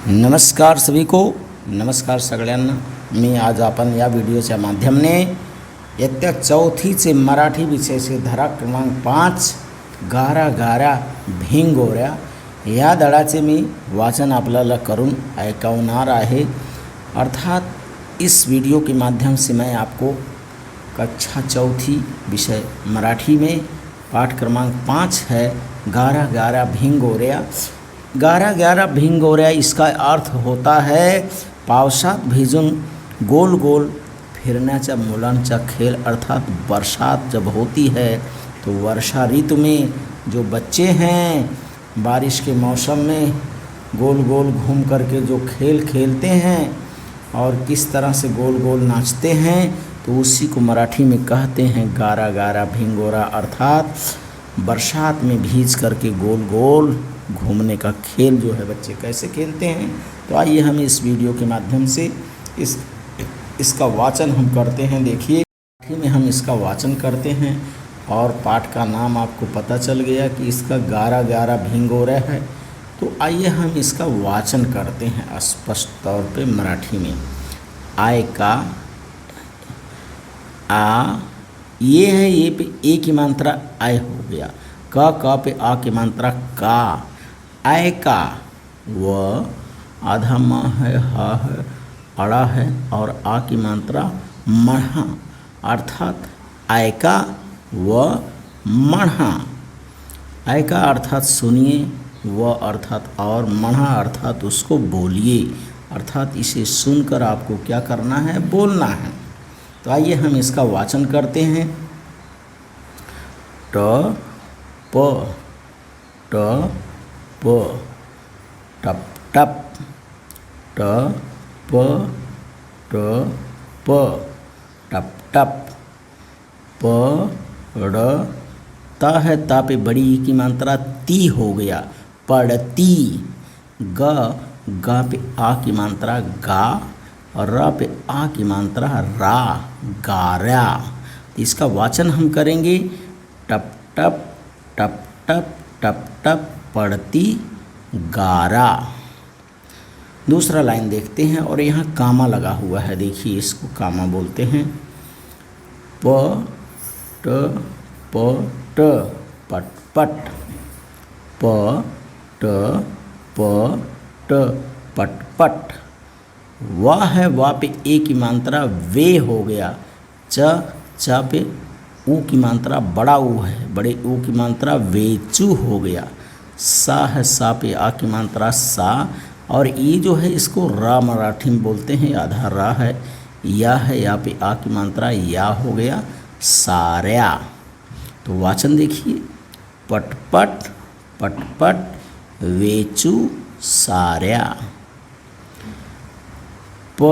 नमस्कार सभी को. नमस्कार सगळ्यांना. मी आज आपण या व्हिडिओच्या माध्यमाने इयत्ता चौथीचे मराठी विषयाचे धडा क्रमांक 5 गारा गारा भिंगोऱ्या या धड्याचे मी वाचन आपल्याला करून ऐकवणार आहे. अर्थात इस वीडियो के माध्यम से मैं आपको कक्षा चौथी विषय मराठी में पाठ क्रमांक 5 है गारा गारा भिंगोऱ्या. गारा गारा भिंगोऱ्या इसका अर्थ होता है पावसात भिजून गोल गोल फिरण्याचा मुलांचा खेल. अर्थात बरसात जब होती है तो वर्षा ऋतु में जो बच्चे हैं बारिश के मौसम में गोल गोल घूम करके जो खेल खेलते हैं और किस तरह से गोल गोल नाचते हैं तो उसी को मराठी में कहते हैं गारा गारा भिंगोरा. अर्थात बरसात में भीज करके गोल गोल घूमने का खेल जो है बच्चे कैसे खेलते हैं. तो आइए हम इस वीडियो के माध्यम से इसका वाचन हम करते हैं. देखिए मराठी में हम इसका वाचन करते हैं और पाठ का नाम आपको पता चल गया कि इसका गारा गारा भिंगोरा है. तो आइए हम इसका वाचन करते हैं स्पष्ट तौर पे मराठी में. आय का आ ये है, ये पे ए की मात्रा आय हो गया. क पे आ की मात्रा का. आय का व आधा म है, हा है, अड़ा है और आ की मात्रा मढ़ा. अर्थात आय का व मढ़ा. आय का अर्थात सुनिए, व अर्थात और, मढ़ा अर्थात उसको बोलिए. अर्थात इसे सुनकर आपको क्या करना है, बोलना है. तो आइए हम इसका वाचन करते हैं. ट प ट प टप टप ट प ट प टप टप प ड़ ता है, ता पे बड़ी ई की मात्रा ती हो गया, पड़ती. ग पे आ की मात्रा गा और र पे आ की मात्रा रा, गारा. इसका वाचन हम करेंगे टप टप टप टप टप टप पड़ती गारा. दूसरा लाइन देखते हैं और यहाँ कामा लगा हुआ है. देखिए इसको कामा बोलते हैं. प ट पट पट. प ट पट पट. वाह है, वाह पे ए की मात्रा वे हो गया. च पे ऊ की मात्रा बड़ा ऊ है, बड़े ऊ की मात्रा वेचू हो गया. सा है, सा पे आ की मात्रा सा और ई जो है इसको रा मराठी में बोलते हैं, आधा रा है. या है, या पे आ की मात्रा या हो गया, सार्या. तो वाचन देखिए पटपट पटपट वेचू सार्या. प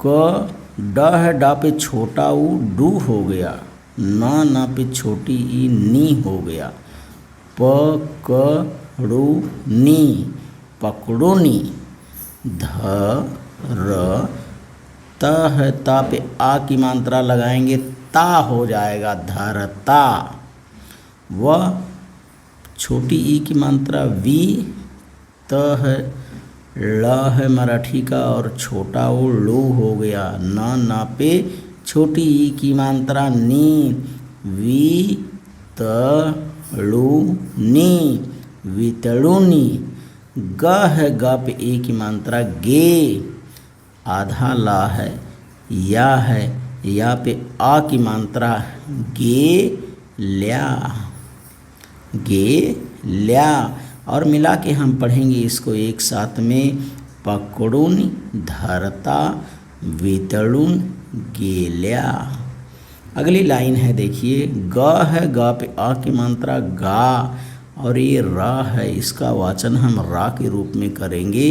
क ड है, डा पे छोटा ऊ डू हो गया. ना पे छोटी ई नी हो गया. प क ड़ू नी पकड़ूनी. ध र त है, ता पे आ की मात्रा लगाएंगे, ता हो जाएगा धरता. व छोटी ई की मात्रा वी. त है, ल है मराठी का और छोटा वो लो हो गया. ना पे छोटी ई की मात्रा नी, वी त ळू नी, वितळूनी. ग है, ग पे ए की मात्रा गे, आधा ला है. या है, या पे आ की मात्रा गे ल्या, गे ल्या. और मिला के हम पढ़ेंगे इसको एक साथ में. पकड़ून धरता वितळून गेल्या. अगली लाइन है देखिए. ग है, ग पे आ की मात्रा गा और ये रा है, इसका वाचन हम रा के रूप में करेंगे.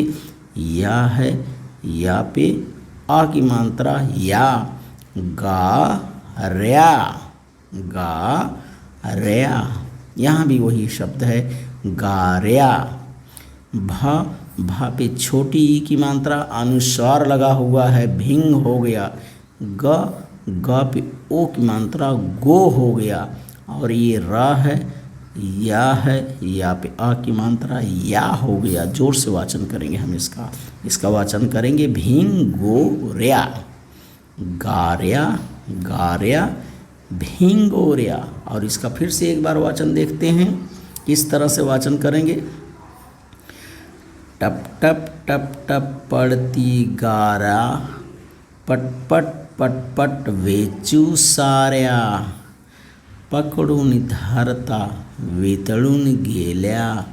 या है, या पे आ की मात्रा या, गा रया, गा रया. यहाँ भी वही शब्द है गार्या. भा पे छोटी ई की मात्रा अनुस्वार लगा हुआ है, भिंग हो गया. ग पे ओ की मात्रा गो हो गया और ये रा है, या है, या पे आ की मात्रा या हो गया। जोर से वाचन करेंगे हम इसका वाचन करेंगे भिंगोर्या, गार्या गार्या भिंगोर्या। और इसका फिर से एक बार वाचन देखते हैं, किस तरह से वाचन करेंगे। टप टप टप टप पड़ती गारा, पट पट पट पट वेचू साऱ्या, पकडून धरता वितळून गेल्या,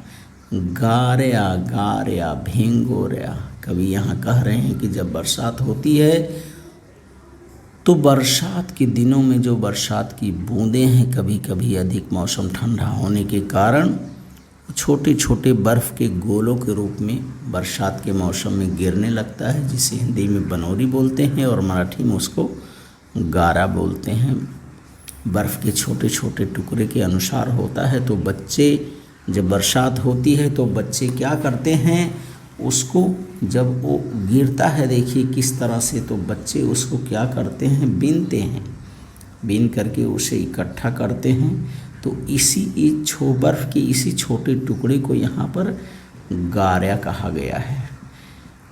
गार्या गार्या भिंगोर्या। कवि यहाँ कह रहे हैं कि जब बरसात होती है तो बरसात के दिनों में जो बरसात की बूंदें हैं, कभी कभी अधिक मौसम ठंडा होने के कारण छोटे छोटे बर्फ़ के गोलों के रूप में बरसात के मौसम में गिरने लगता है, जिसे हिंदी में बनौरी बोलते हैं और मराठी में उसको गारा बोलते हैं। बर्फ़ के छोटे छोटे टुकड़े के अनुसार होता है। तो बच्चे जब बरसात होती है तो बच्चे क्या करते हैं, उसको जब वो गिरता है, देखिए किस तरह से, तो बच्चे उसको क्या करते हैं, बीनते हैं, बीन करके उसे इकट्ठा करते हैं। तो बर्फ़ के इसी छोटे टुकड़े को यहाँ पर गार्या कहा गया है।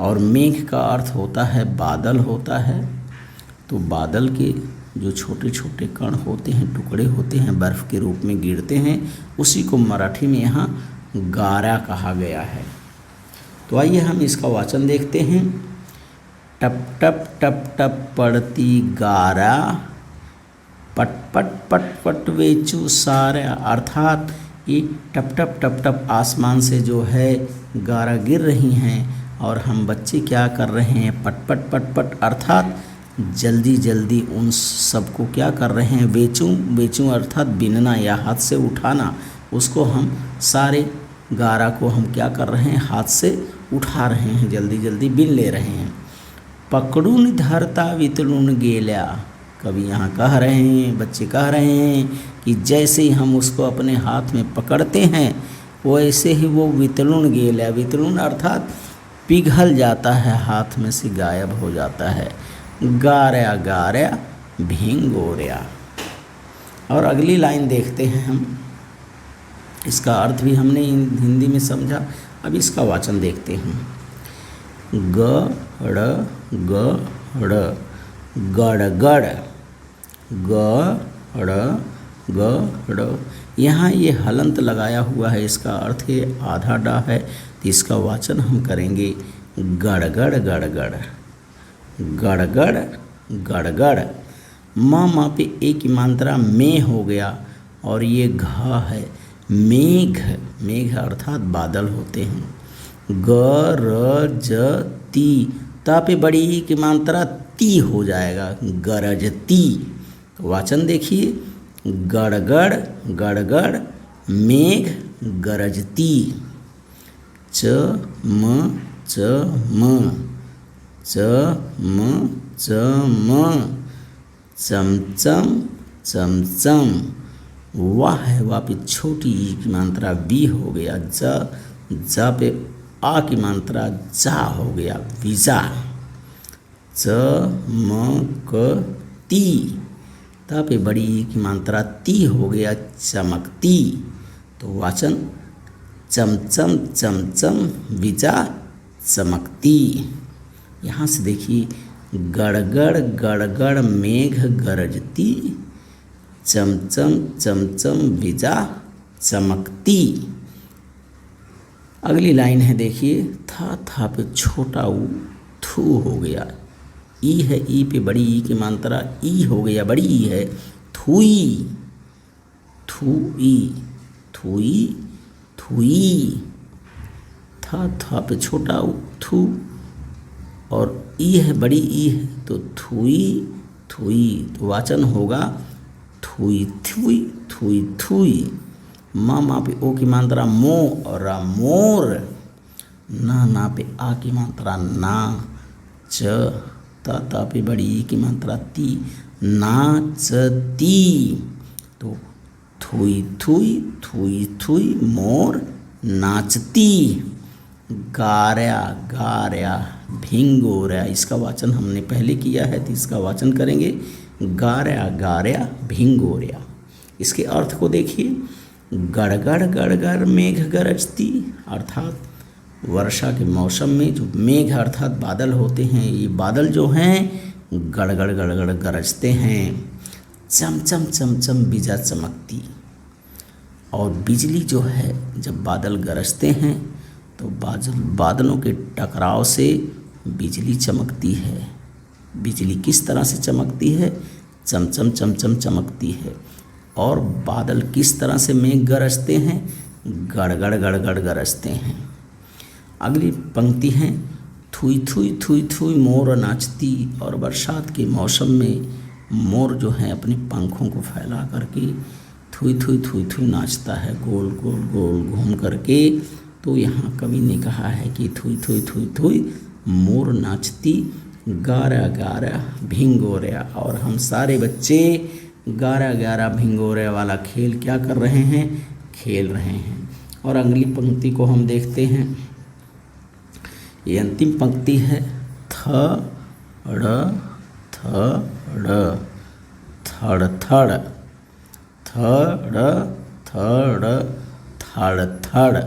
और मेघ का अर्थ होता है बादल होता है। तो बादल के जो छोटे छोटे कण होते हैं, टुकड़े होते हैं, बर्फ़ के रूप में गिरते हैं, उसी को मराठी में यहाँ गारा कहा गया है। तो आइए हम इसका वाचन देखते हैं। टप टप टप टप पड़ती गारा, पट पट पट पट वेचू सारा। अर्थात ये टप टप टप टप आसमान से जो है गारा गिर रही हैं और हम बच्चे क्या कर रहे हैं, पट पट पट पट, अर्थात जल्दी जल्दी उन सबको क्या कर रहे हैं, बेचूं अर्थात बिनना या हाथ से उठाना। उसको हम सारे गारा को हम क्या कर रहे हैं, हाथ से उठा रहे हैं, जल्दी जल्दी बिन ले रहे हैं। पकडून धरता वितळून गेल्या। कभी यहाँ कह रहे हैं, बच्चे कह रहे हैं कि जैसे ही हम उसको अपने हाथ में पकड़ते हैं वैसे ही वो वितळून गेल्या, वितळून अर्थात पिघल जाता है, हाथ में से गायब हो जाता है। गार्या गार्या भिंगोर्या। और अगली लाइन देखते हैं हम, इसका अर्थ भी हमने हिंदी में समझा, अब इसका वाचन देखते हैं। गड़ गड़ गड़गड़, गड़ गड़। यहाँ ये हलंत लगाया हुआ है, इसका अर्थ है आधा डा है, तो इसका वाचन हम करेंगे गड़गड़ गड़गड़, गड़गड़ गड़गड़। माँ पे एक की मात्रा में हो गया और ये घा है, मेघ, मेघ अर्थात बादल होते हैं। गरजती, ता पे बड़ी ई की मात्रा ती हो जाएगा, गरजती। तो वाचन देखिए, गड़गड़ गड़गड़ मेघ गरजती, चम चम चम चम, चमचम चमचम। वाह है, वाह पे छोटी ई की मात्रा बी हो गया, जा पे आ की मात्रा जा हो गया, विजा। चमकती, ता पे बड़ी ई की मात्रा ती हो गया, चमकती। तो वाचन चमचम चमचम विजा चमकती। यहाँ से देखिए, गड़गड़ गड़गड़ मेघ गरजती, चमचम चमचम विजा चमकती। अगली लाइन है, देखिए, था पे छोटा ऊ थू हो गया, ई है, ई पे बड़ी ई की मात्रा ई हो गया, बड़ी ई है, थुई थुई थुई थुई। था पे छोटा ऊ थू और ई है, बड़ी ई है, तो थुई थुई। तो वाचन होगा थुई थुई थुई थुई। माँ पे ओ की मात्रा मो और रा मोर, ना पे आ की मात्रा ना, च ता पे बड़ी ई की मात्रा ती, नाचती। तो थुई थुई थुई थुई मोर नाचती। गार्या गार्या भिंगोर्या, इसका वाचन हमने पहले किया है, तो इसका वाचन करेंगे गार्या गार्या भिंगोर्या। इसके अर्थ को देखिए, गड़गड़ गड़गड़ मेघ गरजती, अर्थात वर्षा के मौसम में जो मेघ अर्थात बादल होते हैं, ये बादल जो हैं गड़गड़ गड़गड़ गरजते हैं। चमचम चमचम बिजा चमकती, और बिजली जो है जब बादल गरजते हैं तो बादलों के टकराव से बिजली चमकती है। बिजली किस तरह से चमकती है? चमचम चमचम चमकती है। और बादल किस तरह से मेघ गरजते हैं? गड़गड़ गड़गड़ गरजते हैं। अगली पंक्ति है, थुई थुई थुई थुई मोर नाचती, और बरसात के मौसम में मोर जो है अपने पंखों को फैला करके थुई थुई थुई थुई नाचता है, गोल गोल गोल घूम करके। तो यहाँ कवि ने कहा है कि थुई थुई थुई थुई मोर नाचती, गारा गारा भिंगोरिया, और हम सारे बच्चे गारा गारा भिंगोरिया वाला खेल क्या कर रहे हैं? खेल रहे हैं। और अगली पंक्ति को हम देखते हैं। ये अंतिम पंक्ति है, थड़ थड़ थड़ थड़ थड़ थड़ थड़ थड़।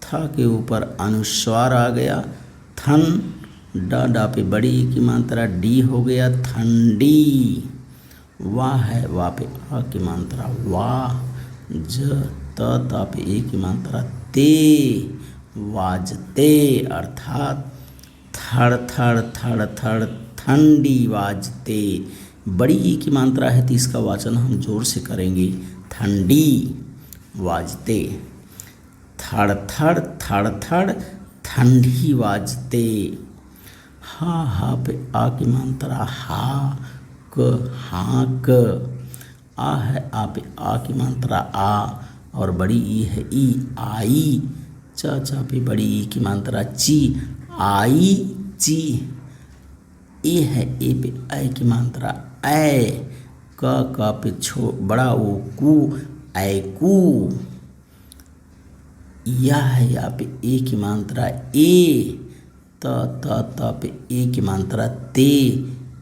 थ के ऊपर अनुस्वार आ गया, थन, डा पे बड़ी ई की मात्रा डी हो गया, ठंडी। वाह है, वाह पे आ की मात्रा वाह, ज ता पे ए की मात्रा ते, वाजते, अर्थात थड़ थड़ थड़ थड़ ठंडी वाजते। बड़ी ई की मात्रा है तो इसका वाचन हम जोर से करेंगे, ठंडी वाजते। थड़ थड़ थड़ थड़ ठंडी वाजते। हा पे आ की मात्रा हा क, हाँक। आ है, आ पे आ की मात्रा आ, और बड़ी ई है ई, आई। चा पे बड़ी ई की मात्रा ची, आई ची। ए है, ए पे ऐ की मात्रा ऐ। का पे बड़ा ओ कू, ऐ कू। या है, या पे ए की मात्रा ए। त पे ए की मात्रा ते,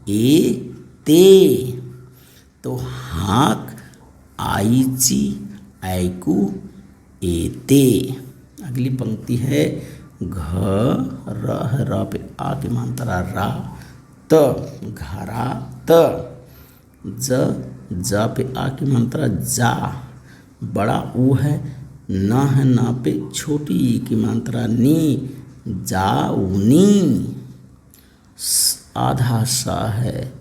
ए ते। तो हाँक, आईची, ऐकू, एते। अगली पंक्ति है, घ र पे आ की मात्रा रा, त, घरा त। ज पे आ की मात्रा जा, बड़ा ऊ है। ना है, ना पे छोटी ई की मात्रा नी, जाऊनी। आधा सा है,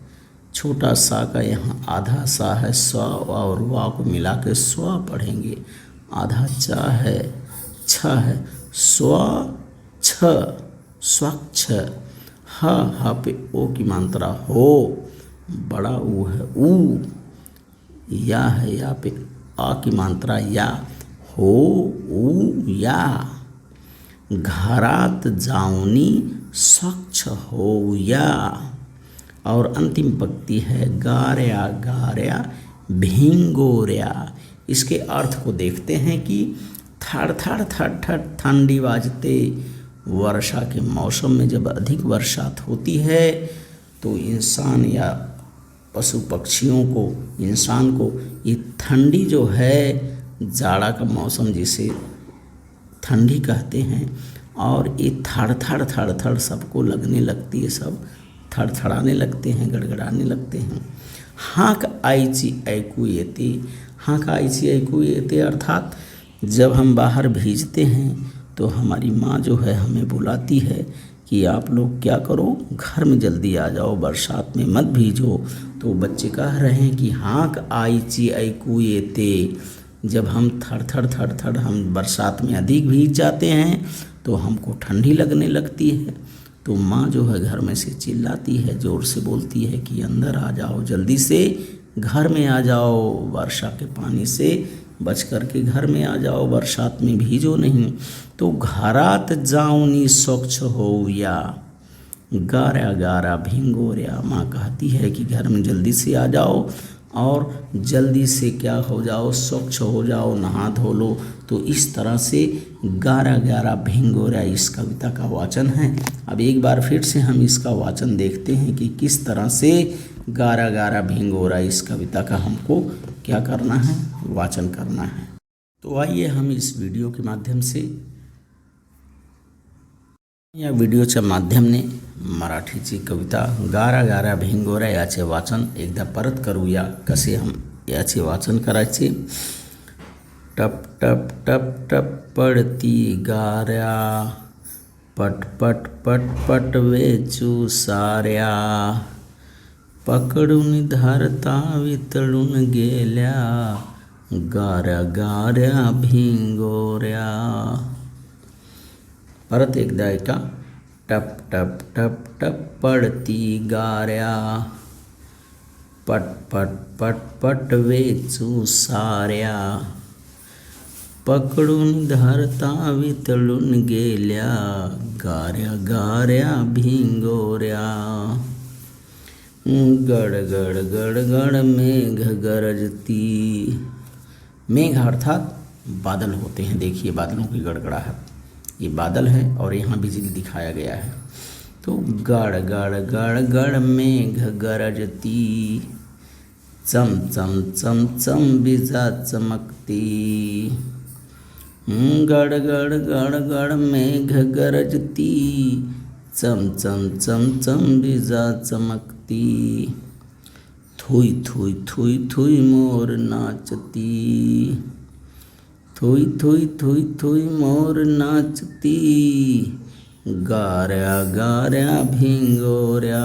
छोटा सा का यहाँ आधा सा है, स्व और वा को मिला के स्व पढ़ेंगे। आधा चा है, छ है, स्व छ, स्वच्छ। हा पे ओ की मात्रा हो, बड़ा ऊ है ऊ। या है, या पे आ की मात्रा या, हो ऊ या। घरात जाऊनी स्वच्छ हो या। और अंतिम पंक्ति है, गार्या गार्या भिंगोरिया। इसके अर्थ को देखते हैं कि थड़ थड़ थड़ थड़ ठंडी वाजते। वर्षा के मौसम में जब अधिक बरसात होती है तो इंसान या पशु पक्षियों को, इंसान को ये ठंडी जो है, जाड़ा का मौसम जिसे ठंडी कहते हैं, और ये थड़ थड़ थड़ थड़ सबको लगने लगती है, सब थड़थड़ाने लगते हैं, गड़गड़ाने लगते हैं। हाँक आईची ऐकू येते। हाँक आईची ऐकू येते अर्थात जब हम बाहर भीजते हैं तो हमारी माँ जो है हमें बुलाती है कि आप लोग क्या करो, घर में जल्दी आ जाओ, बरसात में मत भीजो। तो बच्चे कह रहे हैं कि हाँक आईची ऐकू येते। जब हम थड़ थड़ थड़ थड़ हम बरसात में अधिक भीग जाते हैं तो हमको ठंडी लगने लगती है। तो माँ जो है घर में से चिल्लाती है, ज़ोर से बोलती है कि अंदर आ जाओ, जल्दी से घर में आ जाओ, वर्षा के पानी से बच कर के घर में आ जाओ, बरसात में भीजो नहीं। तो घरात जाऊनी स्वच्छ हो या, गारा गारा भिंगोरिया। माँ कहती है कि घर में जल्दी से आ जाओ और जल्दी से क्या हो जाओ, स्वच्छ हो जाओ, नहा धो लो। तो इस तरह से गारा गारा भिंगोरिया इस कविता का वाचन है। अब एक बार फिर से हम इसका वाचन देखते हैं कि किस तरह से गारा गारा भिंगोरिया इस कविता का हमको क्या करना है, वाचन करना है। तो आइए हम इस वीडियो के माध्यम से या व्हिडिओच्या माध्यमाने मराठीची कविता गारा गारा भिंगोऱ्या याचे वाचन एकदा परत करूया. कसे हम याचे वाचन करायचे. टप टप टप टप पडती गाऱ्या, पट पट पट पट वेचू साऱ्या, पकडून धरता वितळून गेल्या, गाऱ्या गाऱ्या भिंगोऱ्या. परत एकदा ऐका. टप टप टप टप पडती गाऱ्या, पट पट पट पट वेचू साऱ्या, पकडून धरता वितळून गेल्या, गाऱ्या गाऱ्या भिंगोऱ्या. गड गड गड गड मेघ गरजती. मेघ अर्थात बादल होते हैं. देखिए बादलों की गड़गड़ाहट, ये बादल है और यहाँ बिजली दिखाया गया है. तो गड़ गड़ गड़ गड़ मेघ गरजती, चम चम चम चम बिजा चमकती. गड़ गड़ गड़ गड़ मेघ गरजती, चम चम चम चम बिजा चमकती. थुई थुई थुई थुई मोर नाचती, थुई थुई थुई थुई मोर नाचती, गाऱ्या गाऱ्या भिंगोऱ्या.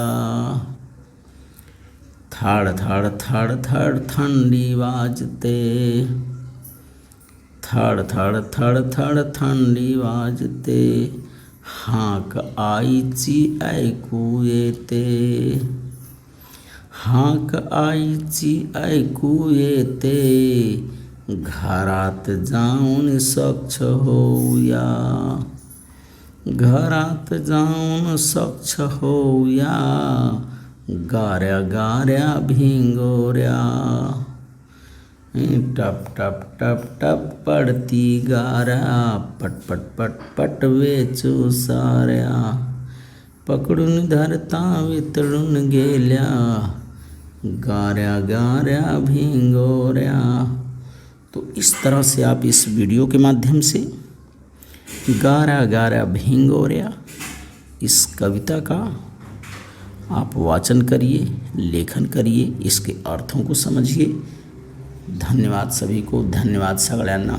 थाड़ थाड़ थाड़ थाड़ थंडी वाजते, थाड़ थाड़ थाड़ थाड़ थंडी वाजते, हाक आईची ऐकू येते, हाक आईची ऐकू येते, घरात जाऊन स्वच्छ होऊया, घरात जाऊन स्वच्छ होऊया, गाऱ्या गाऱ्या भिंगोऱ्या. टप टप टप टप पडती गाऱ्या, पट पट पट पट वेचू साऱ्या, पकडून धरता वितळून गेल्या, गाऱ्या गाऱ्या भिंगोऱ्या. तो इस तरह से आप इस वीडियो के माध्यम से गारा गारा भिंगोऱ्या इस कविता का आप वाचन करिए, लेखन करिए, इसके अर्थों को समझिए. धन्यवाद सभी को. धन्यवाद सगळ्यांना.